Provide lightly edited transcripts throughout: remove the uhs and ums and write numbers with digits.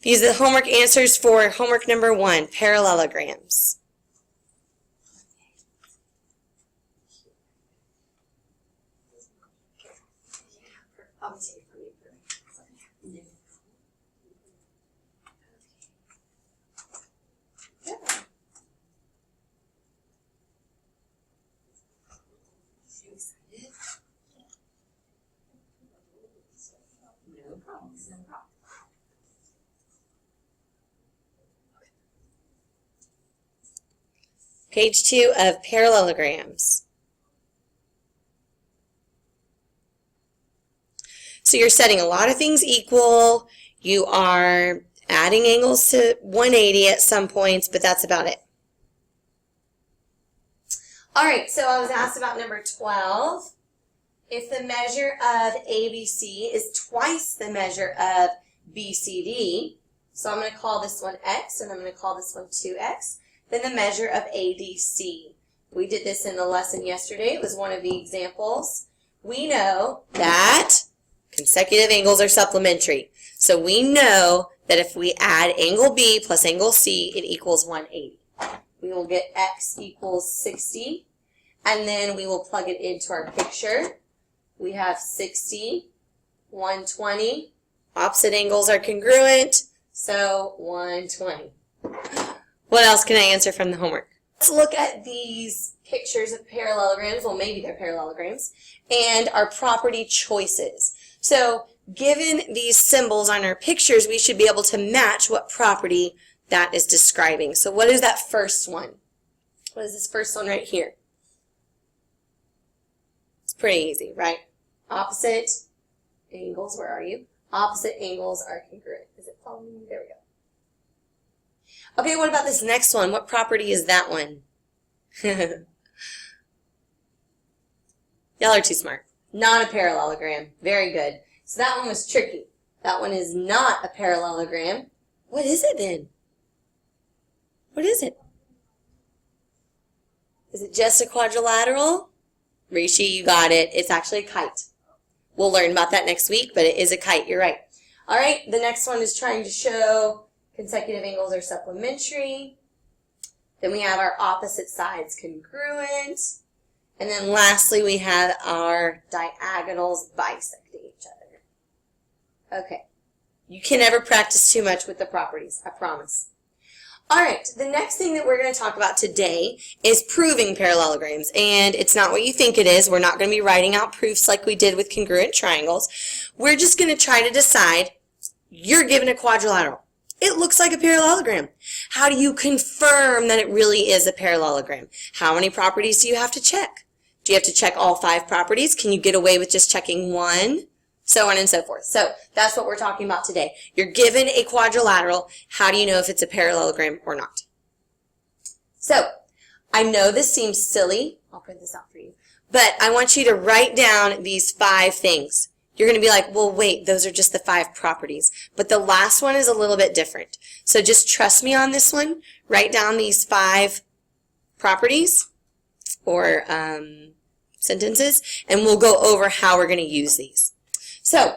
These are the homework answers for homework number 1, parallelograms. Page 2 of parallelograms. So you're setting a lot of things equal. You are adding angles to 180 at some points, but that's about it. All right, so I was asked about number 12. If the measure of ABC is twice the measure of BCD, so I'm going to call this one X and I'm going to call this one 2X, then the measure of ADC. We did this in the lesson yesterday. It was one of the examples. We know that consecutive angles are supplementary. So we know that if we add angle B plus angle C, it equals 180. We will get X equals 60, and then we will plug it into our picture. We have 60, 120. Opposite angles are congruent, so 120. What else can I answer from the homework? Let's look at these pictures of parallelograms, well maybe they're parallelograms, and our property choices. So given these symbols on our pictures, we should be able to match what property that is describing. So what is that first one? What is this first one right here? It's pretty easy, right? Opposite angles, where are you? Opposite angles are congruent. Is it following me? There we go. Okay, what about this next one? What property is that one? Y'all are too smart. Not a parallelogram. Very good. So that one was tricky. That one is not a parallelogram. What is it then? What is it? Is it just a quadrilateral? Rishi, you got it. It's actually a kite. We'll learn about that next week, but it is a kite. You're right. All right, the next one is trying to show consecutive angles are supplementary. Then we have our opposite sides congruent. And then lastly, we have our diagonals bisecting each other. Okay. You can never practice too much with the properties, I promise. All right, the next thing that we're going to talk about today is proving parallelograms. And it's not what you think it is. We're not going to be writing out proofs like we did with congruent triangles. We're just going to try to decide, you're given a quadrilateral. It looks like a parallelogram. How do you confirm that it really is a parallelogram? How many properties do you have to check? Do you have to check all 5 properties? Can you get away with just checking 1? So on and so forth. So that's what we're talking about today. You're given a quadrilateral. How do you know if it's a parallelogram or not? So I know this seems silly. I'll print this out for you. But I want you to write down these 5 things. You're going to be like, well, wait, those are just the 5 properties. But the last one is a little bit different. So just trust me on this one. Write down these 5 properties or sentences, and we'll go over how we're going to use these. So,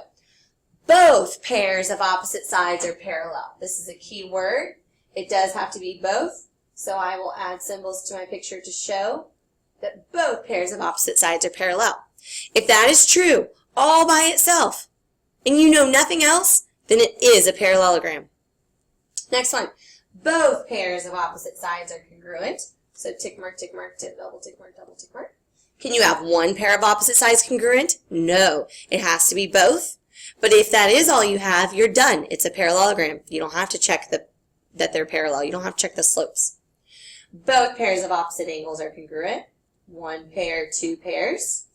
both pairs of opposite sides are parallel. This is a key word. It does have to be both. So I will add symbols to my picture to show that both pairs of opposite sides are parallel. If that is true, all by itself, and you know nothing else, then it is a parallelogram. Next one. Both pairs of opposite sides are congruent. So tick mark, double tick mark, double tick mark. Can you have one pair of opposite sides congruent? No. It has to be both. But if that is all you have, you're done. It's a parallelogram. You don't have to check that they're parallel. You don't have to check the slopes. Both pairs of opposite angles are congruent. 1 pair, 2 pairs.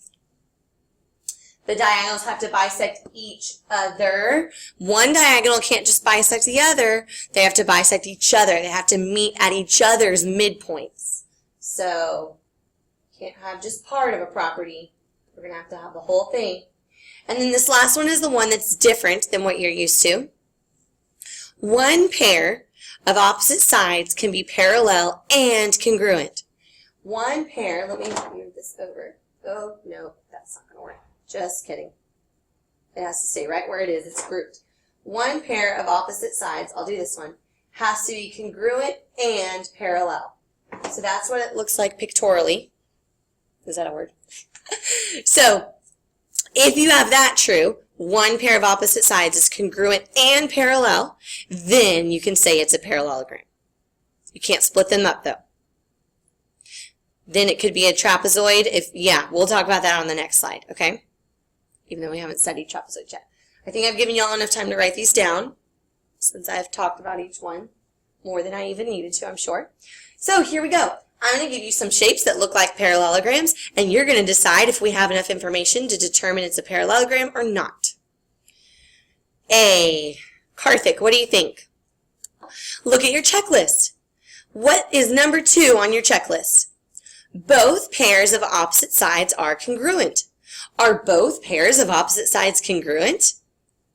The diagonals have to bisect each other. One diagonal can't just bisect the other. They have to bisect each other. They have to meet at each other's midpoints. So, can't have just part of a property. We're going to have the whole thing. And then this last one is the one that's different than what you're used to. One pair of opposite sides can be parallel and congruent. One pair, let me move this over. Oh, no, that's not going to work. Just kidding. It has to stay right where it is. It's grouped. one pair of opposite sides, I'll do this one, has to be congruent and parallel. So that's what it looks like pictorially. Is that a word? So if you have that true, one pair of opposite sides is congruent and parallel, then you can say it's a parallelogram. You can't split them up though. Then it could be a trapezoid we'll talk about that on the next slide, okay? Even though we haven't studied trapezoid yet. I think I've given you all enough time to write these down, since I've talked about each one more than I even needed to, I'm sure. So here we go. I'm going to give you some shapes that look like parallelograms, and you're going to decide if we have enough information to determine it's a parallelogram or not. A. Karthik, what do you think? Look at your checklist. What is number 2 on your checklist? Both pairs of opposite sides are congruent. Are both pairs of opposite sides congruent?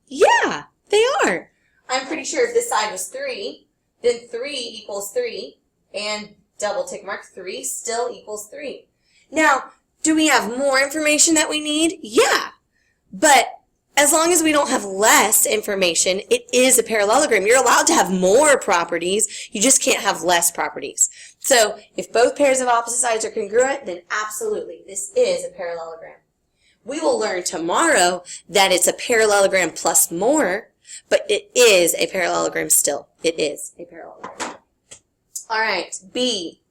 Yeah, they are. I'm pretty sure if this side was 3, then 3 equals 3, and double tick mark 3 still equals 3. Now, do we have more information that we need? Yeah, but as long as we don't have less information, it is a parallelogram. You're allowed to have more properties, you just can't have less properties. So if both pairs of opposite sides are congruent, then absolutely, this is a parallelogram. We will learn tomorrow that it's a parallelogram plus more, but it is a parallelogram still. It is a parallelogram. All right, B.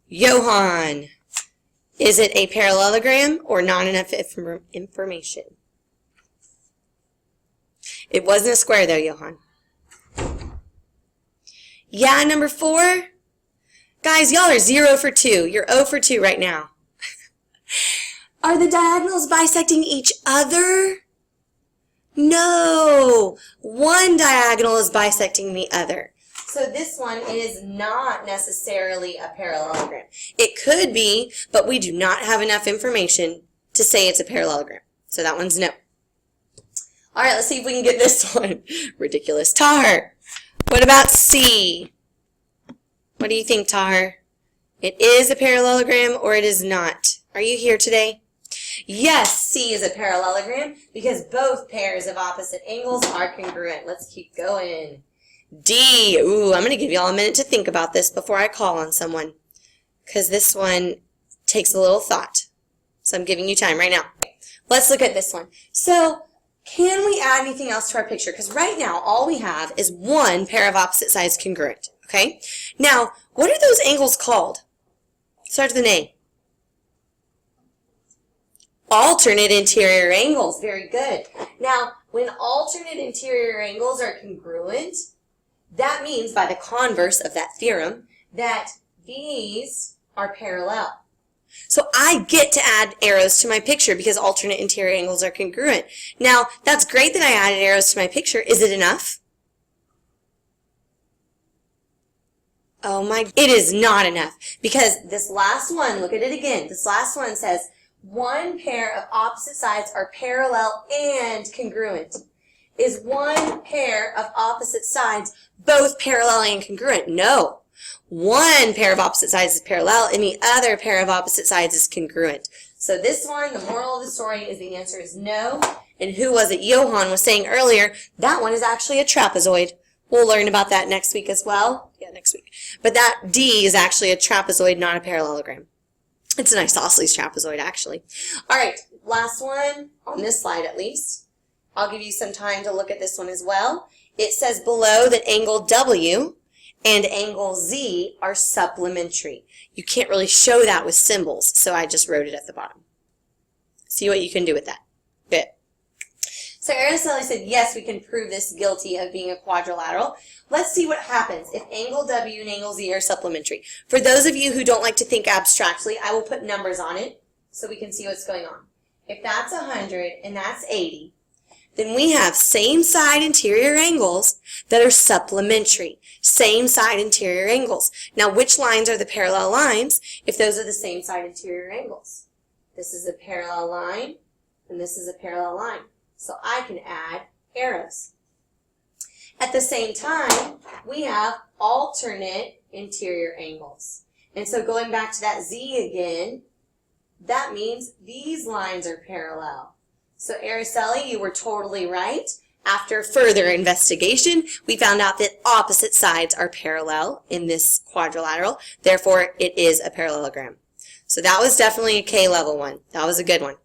Johan, is it a parallelogram or not enough information? It wasn't a square though, Johan. Yeah, number 4. Guys, y'all are 0 for 2. You're 0 for 2 right now. Are the diagonals bisecting each other? No. One diagonal is bisecting the other. So this one is not necessarily a parallelogram. It could be, but we do not have enough information to say it's a parallelogram. So that one's no. All right, let's see if we can get this one. Ridiculous. Tahar, what about C? What do you think, Tahar? It is a parallelogram or it is not? Are you here today? Yes, C is a parallelogram because both pairs of opposite angles are congruent. Let's keep going. D. Ooh, I'm going to give you all a minute to think about this before I call on someone because this one takes a little thought. So I'm giving you time right now. Let's look at this one. So can we add anything else to our picture? Because right now all we have is one pair of opposite sides congruent. Okay? Now, what are those angles called? Starts with an A. Alternate interior angles. Very good. Now, when alternate interior angles are congruent, that means, by the converse of that theorem, that these are parallel. So I get to add arrows to my picture because alternate interior angles are congruent. Now, that's great that I added arrows to my picture. Is it enough? Oh my, it is not enough because this last one, look at it again. This last one says, one pair of opposite sides are parallel and congruent. Is one pair of opposite sides both parallel and congruent? No. One pair of opposite sides is parallel and the other pair of opposite sides is congruent. So this one, the moral of the story is the answer is no. And who was it? Johan was saying earlier, that one is actually a trapezoid. We'll learn about that next week as well. Yeah, next week. But that D is actually a trapezoid, not a parallelogram. It's an isosceles trapezoid, actually. All right, last one, on this slide at least. I'll give you some time to look at this one as well. It says below that angle W and angle Z are supplementary. You can't really show that with symbols, so I just wrote it at the bottom. See what you can do with that. Good. So Araceli said, yes, we can prove this guilty of being a quadrilateral. Let's see what happens if angle W and angle Z are supplementary. For those of you who don't like to think abstractly, I will put numbers on it so we can see what's going on. If that's 100 and that's 80, then we have same side interior angles that are supplementary. Same side interior angles. Now, which lines are the parallel lines if those are the same side interior angles? This is a parallel line, and this is a parallel line. So I can add arrows. At the same time, we have alternate interior angles. And so going back to that Z again, that means these lines are parallel. So Araceli, you were totally right. After further investigation, we found out that opposite sides are parallel in this quadrilateral. Therefore, it is a parallelogram. So that was definitely a K level one. That was a good one.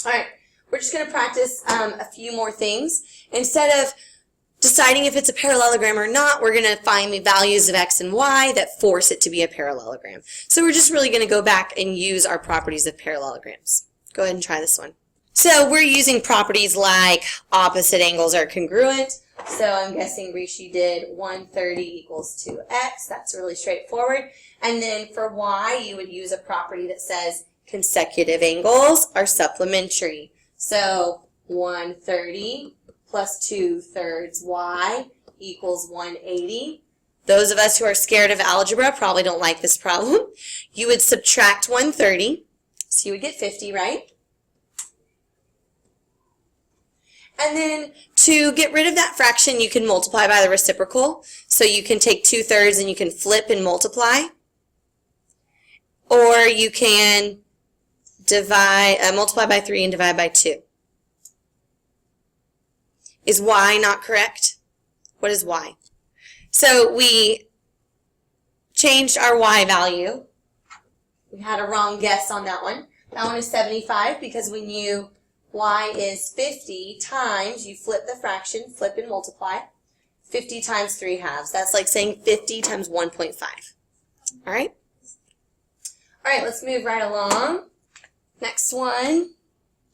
All right, we're just going to practice a few more things. Instead of deciding if it's a parallelogram or not, we're going to find the values of x and y that force it to be a parallelogram. So we're just really going to go back and use our properties of parallelograms. Go ahead and try this one. So we're using properties like opposite angles are congruent. So I'm guessing Rishi did 130 equals 2x. That's really straightforward. And then for y, you would use a property that says consecutive angles are supplementary. So 130 plus 2/3 y equals 180. Those of us who are scared of algebra probably don't like this problem. You would subtract 130, so you would get 50, right? And then to get rid of that fraction, you can multiply by the reciprocal. So you can take 2/3 and you can flip and multiply. Or you can multiply by 3 and divide by 2. Is y not correct? What is y? So we changed our y value. We had a wrong guess on that one. That one is 75 because we knew y is 50 times, you flip the fraction, flip and multiply, 50 times 3/2. That's like saying 50 times 1.5. All right? All right, let's move right along. Next one,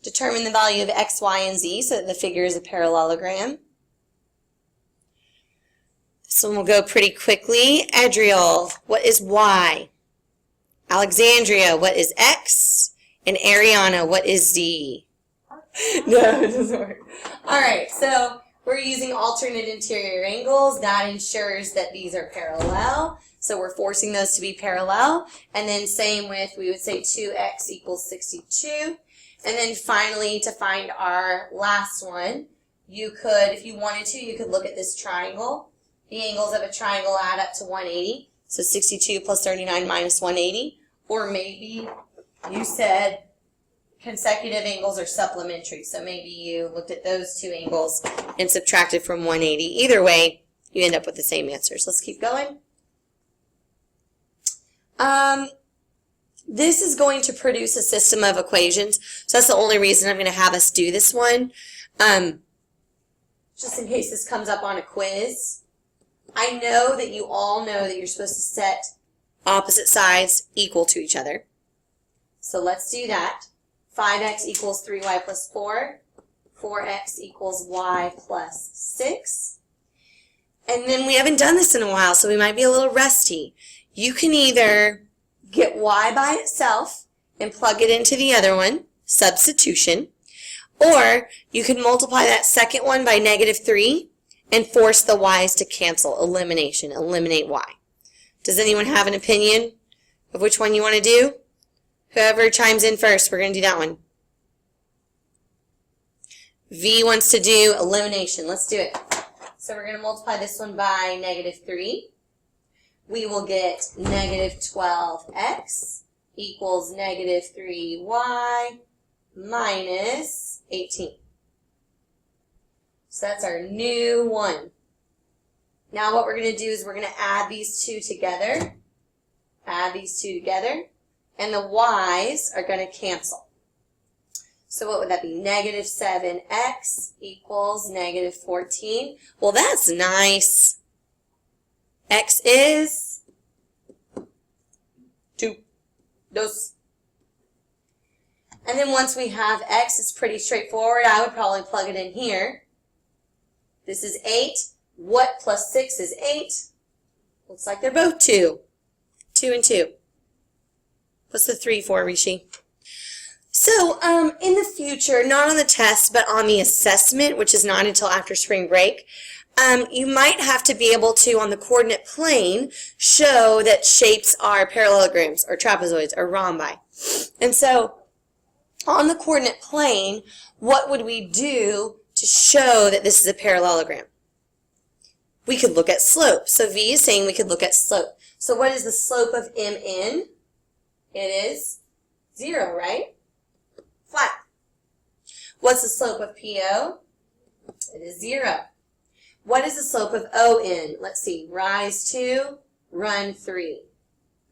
determine the value of x, y, and z so that the figure is a parallelogram. This one will go pretty quickly. Adriel, what is y? Alexandria, what is x? And Ariana, what is z? No, it doesn't work. All right, so we're using alternate interior angles. That ensures that these are parallel. So we're forcing those to be parallel. And then same with, we would say 2x equals 62. And then finally, to find our last one, you could, if you wanted to, you could look at this triangle. The angles of a triangle add up to 180. So 62 plus 39 minus 180. Or maybe you said consecutive angles are supplementary. So maybe you looked at those two angles and subtracted from 180. Either way, you end up with the same answers. Let's keep going. This is going to produce a system of equations. So that's the only reason I'm going to have us do this one. Just in case this comes up on a quiz. I know that you all know that you're supposed to set opposite sides equal to each other. So let's do that. 5x equals 3y plus 4. 4x equals y plus 6. And then we haven't done this in a while, so we might be a little rusty. You can either get y by itself and plug it into the other one, substitution, or you can multiply that second one by -3 and force the y's to cancel, elimination, eliminate y. Does anyone have an opinion of which one you want to do? Whoever chimes in first, we're going to do that one. V wants to do elimination. Let's do it. So we're going to multiply this one by -3. We will get -12x equals -3y minus 18. So that's our new one. Now what we're going to do is we're going to add these two together. Add these two together. And the y's are going to cancel. So what would that be? -7x equals -14. Well, that's nice. X is 2. And then once we have x, it's pretty straightforward. I would probably plug it in here. This is 8. What plus 6 is 8? Looks like they're both 2. 2 and 2. What's the 3 for, Rishi? So, in the future, not on the test, but on the assessment, which is not until after spring break, you might have to be able to, on the coordinate plane, show that shapes are parallelograms, or trapezoids, or rhombi. And so, on the coordinate plane, what would we do to show that this is a parallelogram? We could look at slope. So V is saying we could look at slope. So what is the slope of MN? It is 0, right? Flat. What's the slope of PO? It is 0. What is the slope of ON? Let's see. Rise 2, run 3.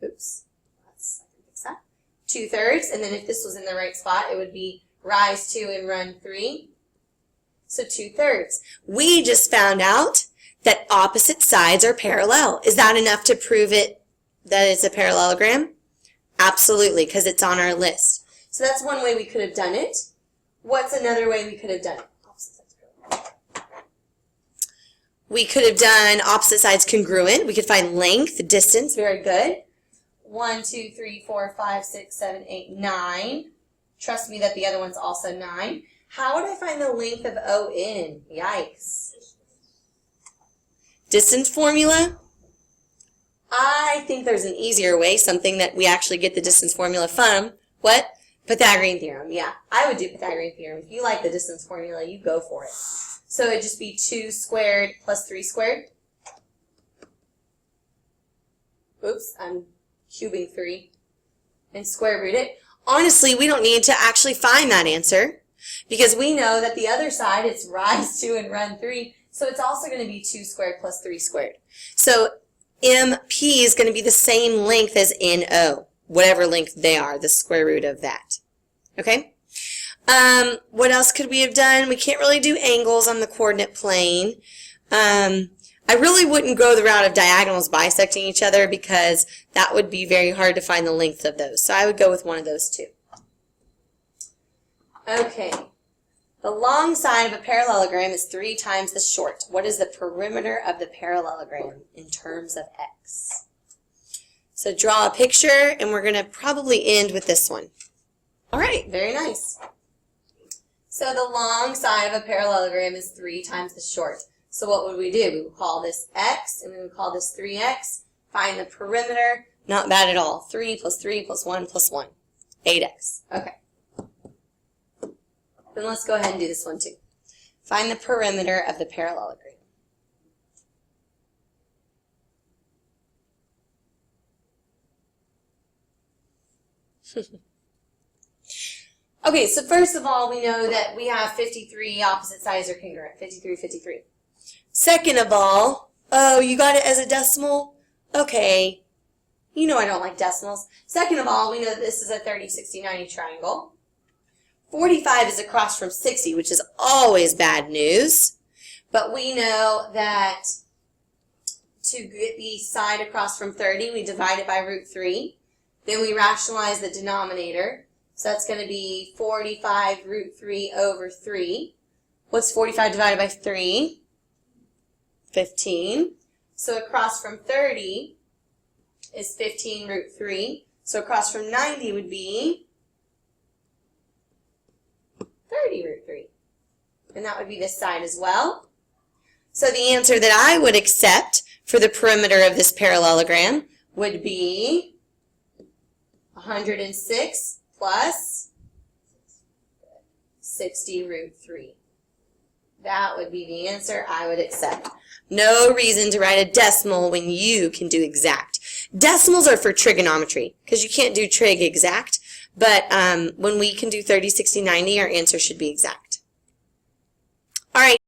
Oops. I can fix that. 2/3. And then if this was in the right spot, it would be rise 2 and run 3. So 2/3. We just found out that opposite sides are parallel. Is that enough to prove it that it's a parallelogram? Absolutely, because it's on our list. So that's one way we could have done it. What's another way we could have done it? We could have done opposite sides congruent. We could find length, distance. Very good. 1, 2, 3, 4, 5, 6, 7, 8, 9. Trust me that the other one's also 9. How would I find the length of ON? Yikes. Distance formula? I think there's an easier way, something that we actually get the distance formula from. What? Pythagorean theorem. Yeah, I would do Pythagorean theorem. If you like the distance formula, you go for it. So it'd just be 2 squared plus 3 squared. Oops, I'm cubing 3. And square root it. Honestly, we don't need to actually find that answer because we know that the other side, it's rise 2 and run 3. So it's also going to be 2 squared plus 3 squared. So MP is going to be the same length as NO, whatever length they are, the square root of that. Okay? What else could we have done? We can't really do angles on the coordinate plane. I really wouldn't go the route of diagonals bisecting each other because that would be very hard to find the length of those. So I would go with one of those two. Okay. The long side of a parallelogram is 3 times the short. What is the perimeter of the parallelogram in terms of x? So draw a picture, and we're going to probably end with this one. All right, very nice. So the long side of a parallelogram is 3 times the short. So what would we do? We would call this x, and we would call this 3x. Find the perimeter. Not bad at all. 3 plus 3 plus 1 plus 1. 8x. Okay. Then let's go ahead and do this one too. Find the perimeter of the parallelogram. Okay, so first of all, we know that we have 53 opposite sides are congruent. 53, 53. Second of all, oh, you got it as a decimal? Okay. You know I don't like decimals. Second of all, we know that this is a 30, 60, 90 triangle. 45 is across from 60, which is always bad news. But we know that to get the side across from 30, we divide it by root 3. Then we rationalize the denominator. So that's going to be 45 root 3 over 3. What's 45 divided by 3? 15. So across from 30 is 15 root 3. So across from 90 would be 30 root 3. And that would be this side as well. So the answer that I would accept for the perimeter of this parallelogram would be 106 plus 60 root 3. That would be the answer I would accept. No reason to write a decimal when you can do exact. Decimals are for trigonometry because you can't do trig exact. But when we can do 30, 60, 90, our answer should be exact. All right.